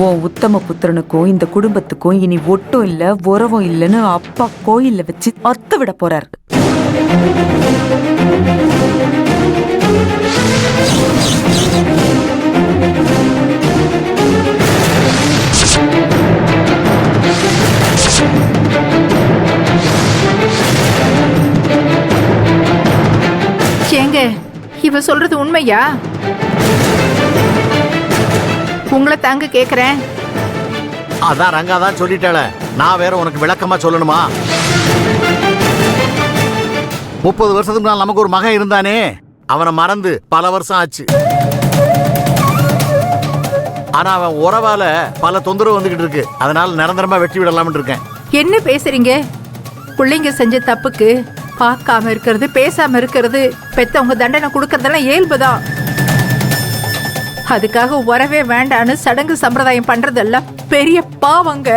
உன் உத்தம புத்திரனுக்கும் இந்த குடும்பத்துக்கும் இனி ஒட்டும் இல்ல உறவும் இல்லைன்னு அப்பா கோயில்ல வச்சு அத்து விட போறாரு. ஏங்க, இவ சொல்றது உண்மையா? உங்களை தாங்க கேக்குறேன். அதான் ரங்காதான் சொல்லிட்டாள, நான் வேற உனக்கு விளக்கமா சொல்லணுமா? 30 வருஷத்துக்கு முன்னால் நமக்கு ஒரு மகன் இருந்தானே, அவனை மறந்து பல வருஷம் ஆச்சு. ஆனா அவன் உறவால பல தொந்தரவு வந்துகிட்டு இருக்கு. அதனால நிரந்தரமா வெட்டி விடலாம்னு இருக்கேன். என்ன பேசுறீங்க? பிள்ளைங்க செஞ்ச தப்புக்கு பார்க்காம இருக்கிறது, பேசாம இருக்கிறது, பெத்தவங்க தண்டனை கொடுக்கறதெல்லாம் இயல்புதான். அதுக்காக வரவே வேண்டான்னு சடங்கு சம்பிரதாயம் பண்றதெல்லாம் பெரிய பாவங்க.